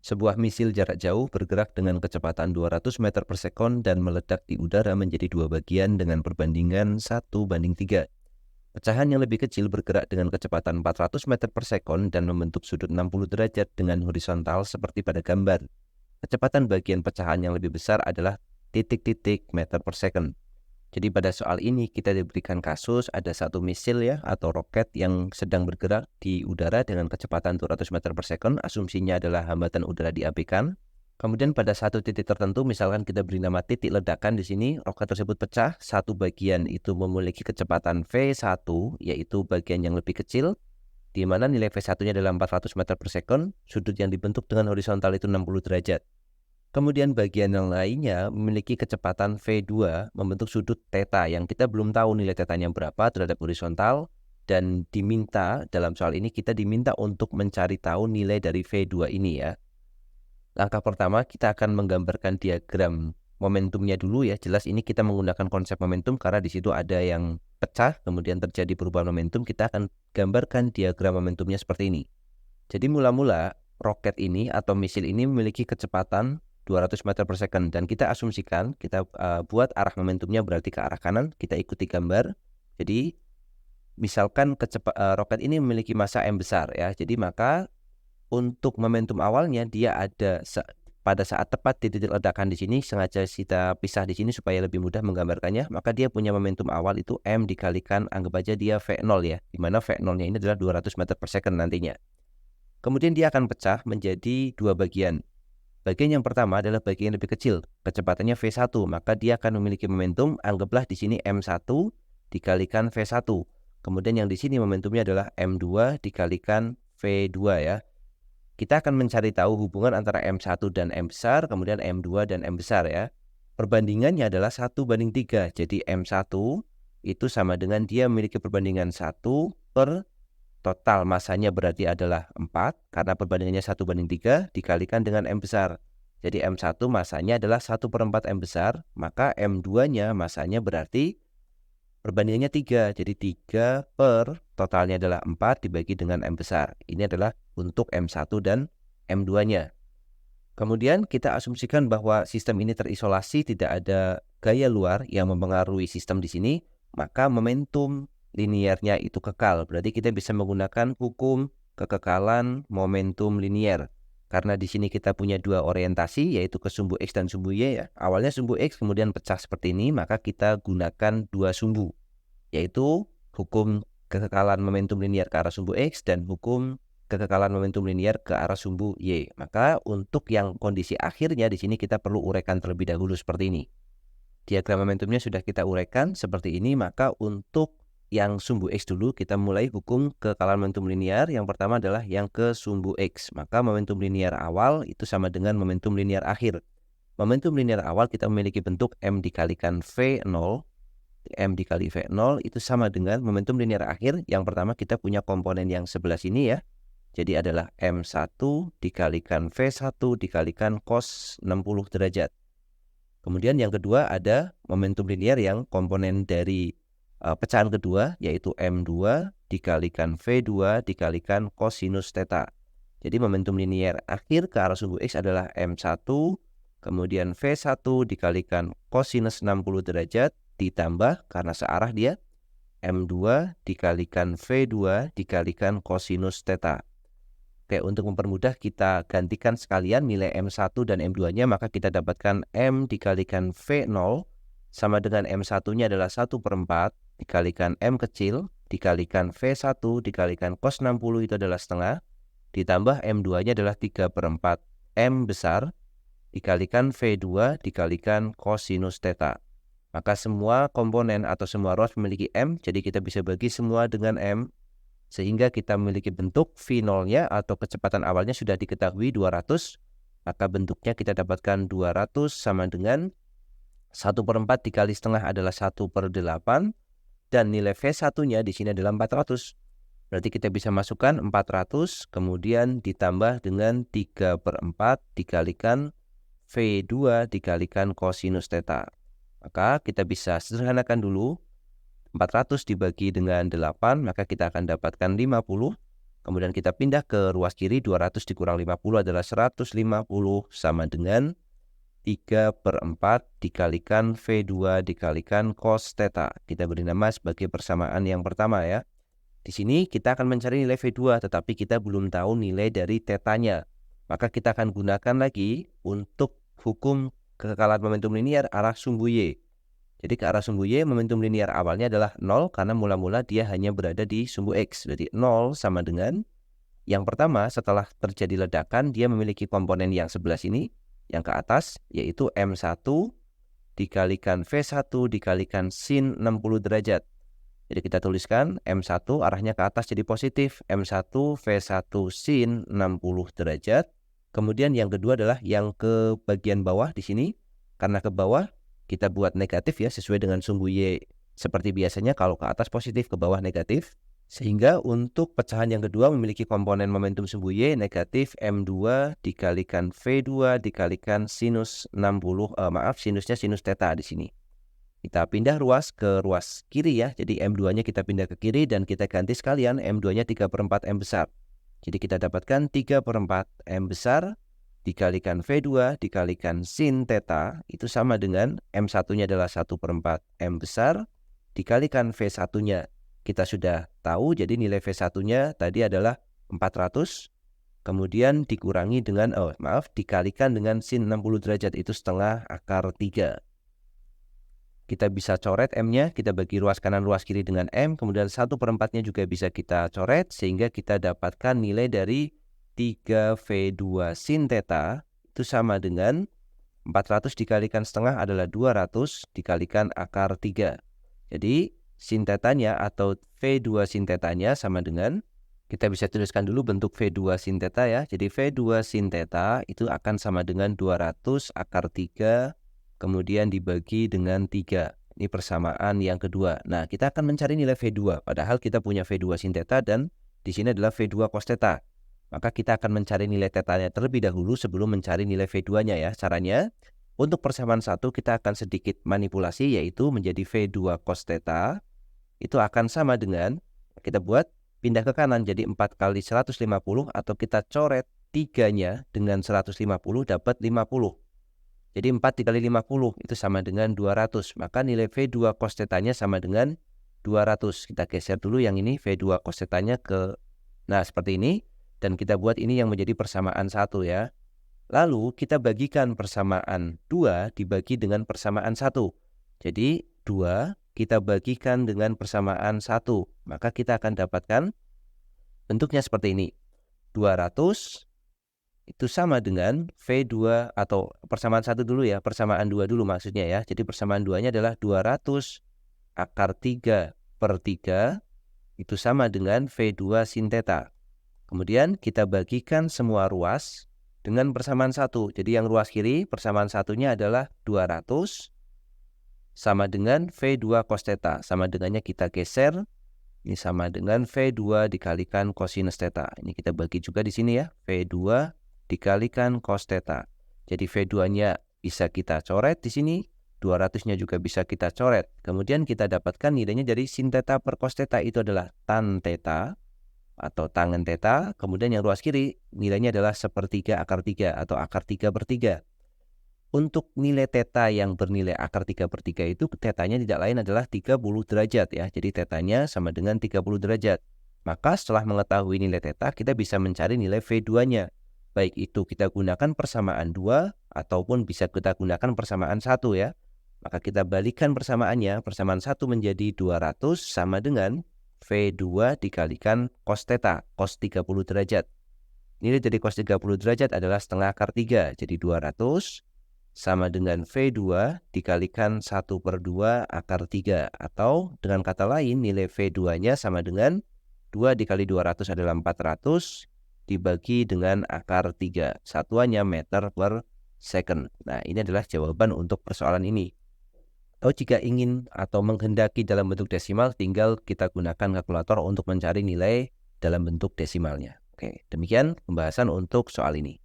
Sebuah misil jarak jauh bergerak dengan kecepatan 200 meter per sekon dan meledak di udara menjadi dua bagian dengan perbandingan 1:3. Pecahan yang lebih kecil bergerak dengan kecepatan 400 meter per sekon dan membentuk sudut 60 derajat dengan horizontal seperti pada gambar. Kecepatan bagian pecahan yang lebih besar adalah titik-titik meter per second. Jadi pada soal ini kita diberikan kasus ada satu misil ya atau roket yang sedang bergerak di udara dengan kecepatan 200 meter per second. Asumsinya adalah hambatan udara diabaikan. Kemudian pada satu titik tertentu, misalkan kita beri nama titik ledakan di sini, roket tersebut pecah. Satu bagian itu memiliki kecepatan V1, yaitu bagian yang lebih kecil, di mana nilai V1-nya adalah 400 meter per second. Sudut yang dibentuk dengan horizontal itu 60 derajat. Kemudian bagian yang lainnya memiliki kecepatan V2 membentuk sudut theta yang kita belum tahu nilai tetanya berapa terhadap horizontal, dan diminta dalam soal ini kita diminta untuk mencari tahu nilai dari V2 ini ya. Langkah pertama kita akan menggambarkan diagram momentumnya dulu ya. Jelas ini kita menggunakan konsep momentum karena di situ ada yang pecah kemudian terjadi perubahan momentum. Kita akan gambarkan diagram momentumnya seperti ini. Jadi mula-mula roket ini atau misil ini memiliki kecepatan 200 meter per second dan kita asumsikan kita buat arah momentumnya berarti ke arah kanan. Kita ikuti gambar. Jadi misalkan roket ini memiliki massa m besar ya. Jadi maka untuk momentum awalnya dia ada pada saat tepat di titik ledakan di sini, sengaja kita pisah di sini supaya lebih mudah menggambarkannya. Maka dia punya momentum awal itu m dikalikan anggap aja dia V0 ya, di mana V0-nya ini adalah 200 meter per second nantinya. Kemudian dia akan pecah menjadi dua bagian. Bagian yang pertama adalah bagian yang lebih kecil, kecepatannya V1, maka dia akan memiliki momentum, anggaplah di sini M1 dikalikan V1. Kemudian yang di sini momentumnya adalah M2 dikalikan V2 ya. Kita akan mencari tahu hubungan antara M1 dan M besar, kemudian M2 dan M besar ya. Perbandingannya adalah 1:3. Jadi M1 itu sama dengan dia memiliki perbandingan 1 per total masanya berarti adalah 4 karena perbandingannya 1:3 dikalikan dengan M besar. Jadi M1 masanya adalah 1/4 M besar, maka M2-nya masanya berarti perbandingannya 3. Jadi 3 per totalnya adalah 4 dibagi dengan M besar. Ini adalah untuk M1 dan M2-nya. Kemudian kita asumsikan bahwa sistem ini terisolasi, tidak ada gaya luar yang mempengaruhi sistem di sini, maka momentum linearnya itu kekal. Berarti kita bisa menggunakan hukum kekekalan momentum linear. Karena di sini kita punya dua orientasi, yaitu ke sumbu X dan sumbu Y ya. Awalnya sumbu X kemudian pecah seperti ini, maka kita gunakan dua sumbu, yaitu hukum kekekalan momentum linear ke arah sumbu X dan hukum kekekalan momentum linear ke arah sumbu Y. Maka untuk yang kondisi akhirnya di sini kita perlu uraikan terlebih dahulu seperti ini. Diagram momentumnya sudah kita uraikan seperti ini, maka untuk yang sumbu X dulu kita mulai hukum kekekalan momentum linear. Yang pertama adalah yang ke sumbu X. Maka momentum linear awal itu sama dengan momentum linear akhir. Momentum linear awal kita memiliki bentuk M dikalikan V0. M dikali V0 itu sama dengan momentum linear akhir. Yang pertama kita punya komponen yang sebelah sini ya. Jadi adalah M1 dikalikan V1 dikalikan cos 60 derajat. Kemudian yang kedua ada momentum linear yang komponen dari pecahan kedua, yaitu M2 dikalikan V2 dikalikan cosinus theta. Jadi momentum linear akhir ke arah sumbu X adalah M1, kemudian V1 dikalikan cosinus 60 derajat, ditambah karena searah dia, M2 dikalikan V2 dikalikan cosinus theta. Oke, untuk mempermudah kita gantikan sekalian nilai M1 dan M2-nya, maka kita dapatkan M dikalikan V0 sama dengan M1-nya adalah 1/4 dikalikan M kecil dikalikan V1 dikalikan cos 60 itu adalah setengah, ditambah M2-nya adalah 3/4 M besar dikalikan V2 dikalikan cosinus theta. Maka semua komponen atau semua ruas memiliki M, jadi kita bisa bagi semua dengan M, sehingga kita memiliki bentuk V0-nya atau kecepatan awalnya sudah diketahui 200, maka bentuknya kita dapatkan 200 sama dengan 1/4 dikali setengah adalah 1/8, dan nilai V1-nya di sini adalah 400. Berarti kita bisa masukkan 400, kemudian ditambah dengan 3/4 dikalikan V2 dikalikan cosinus theta. Maka kita bisa sederhanakan dulu. 400 dibagi dengan 8, maka kita akan dapatkan 50. Kemudian kita pindah ke ruas kiri, 200 dikurang 50 adalah 150 sama dengan 3/4 dikalikan V2 dikalikan cos theta. Kita beri nama sebagai persamaan yang pertama ya. Di sini kita akan mencari nilai V2, tetapi kita belum tahu nilai dari tetanya. Maka kita akan gunakan lagi untuk hukum kekekalan momentum linear arah sumbu Y. Jadi ke arah sumbu Y, momentum linear awalnya adalah 0 karena mula-mula dia hanya berada di sumbu X. Jadi 0 sama dengan yang pertama setelah terjadi ledakan dia memiliki komponen yang sebelah sini, yang ke atas, yaitu M1 dikalikan V1 dikalikan sin 60 derajat. Jadi kita tuliskan M1 arahnya ke atas jadi positif, M1 V1 sin 60 derajat. Kemudian yang kedua adalah yang ke bagian bawah di sini. Karena ke bawah kita buat negatif ya, sesuai dengan sumbu Y seperti biasanya, kalau ke atas positif, ke bawah negatif. Sehingga untuk pecahan yang kedua memiliki komponen momentum sumbu Y negatif M2 dikalikan V2 dikalikan sinus 60, sinusnya sinus theta di sini. Kita pindah ruas ke ruas kiri ya, jadi M2-nya kita pindah ke kiri dan kita ganti sekalian M2-nya 3/4 M besar. Jadi kita dapatkan 3/4 M besar dikalikan V2 dikalikan sin theta itu sama dengan M1-nya adalah 1/4 M besar dikalikan V1-nya. Kita sudah tahu, jadi nilai V1-nya tadi adalah 400. Kemudian dikurangi dengan, dikalikan dengan sin 60 derajat itu setengah akar 3. Kita bisa coret M-nya, kita bagi ruas kanan ruas kiri dengan M, kemudian 1/4-nya juga bisa kita coret, sehingga kita dapatkan nilai dari 3V2 sin theta itu sama dengan 400 dikalikan setengah adalah 200 dikalikan akar 3. Jadi sin theta-nya atau V2 sin theta-nya sama dengan, kita bisa tuliskan dulu bentuk V2 sin theta ya. Jadi V2 sin theta itu akan sama dengan 200 akar 3 kemudian dibagi dengan 3. Ini persamaan yang kedua. Nah, kita akan mencari nilai V2. Padahal kita punya V2 sin theta dan di sini adalah V2 cos theta. Maka kita akan mencari nilai tetanya terlebih dahulu sebelum mencari nilai V2-nya ya. Caranya, untuk persamaan 1 kita akan sedikit manipulasi, yaitu menjadi V2 cos theta. Itu akan sama dengan, kita buat pindah ke kanan jadi 4 kali 150 atau kita coret 3-nya dengan 150 dapat 50. Jadi 4 dikali 50 itu sama dengan 200. Maka nilai V2 cos theta-nya sama dengan 200. Kita geser dulu yang ini V2 cos theta-nya ke, nah seperti ini. Dan kita buat ini yang menjadi persamaan 1 ya. Lalu kita bagikan persamaan 2 dibagi dengan persamaan 1. Jadi 2 kita bagikan dengan persamaan 1. Maka kita akan dapatkan bentuknya seperti ini. 200 itu sama dengan V2 atau persamaan 1 dulu ya. Persamaan 2 dulu maksudnya ya. Jadi persamaan 2-nya adalah 200 akar 3/3 itu sama dengan V2 sin theta. Kemudian kita bagikan semua ruas dengan persamaan 1. Jadi yang ruas kiri persamaan 1-nya adalah 200 sama dengan V2 cos theta. Sama dengannya kita geser. Ini sama dengan V2 dikalikan cosinus theta. Ini kita bagi juga di sini ya. V2 dikalikan cos theta. Jadi V2-nya bisa kita coret di sini. 200-nya juga bisa kita coret. Kemudian kita dapatkan nilainya dari sin theta per cos theta itu adalah tan theta atau tangen theta. Kemudian yang ruas kiri nilainya adalah 1/3 akar 3 atau akar 3/3. Untuk nilai theta yang bernilai akar 3/3 itu tetanya tidak lain adalah 30 derajat ya. Jadi tetanya sama dengan 30 derajat. Maka setelah mengetahui nilai theta kita bisa mencari nilai V2-nya. Baik itu kita gunakan persamaan 2 ataupun bisa kita gunakan persamaan 1 ya. Maka kita balikan persamaannya. Persamaan 1 menjadi 200 sama dengan V2 dikalikan cos theta, cos 30 derajat. Nilai dari cos 30 derajat adalah setengah akar 3. Jadi 200 sama dengan V2 dikalikan 1/2 akar 3. Atau dengan kata lain nilai V2-nya sama dengan 2 dikali 200 adalah 400 dibagi dengan akar 3. Satuannya meter per second. Nah, ini adalah jawaban untuk persoalan ini. Atau jika ingin atau menghendaki dalam bentuk desimal, tinggal kita gunakan kalkulator untuk mencari nilai dalam bentuk desimalnya. Oke, demikian pembahasan untuk soal ini.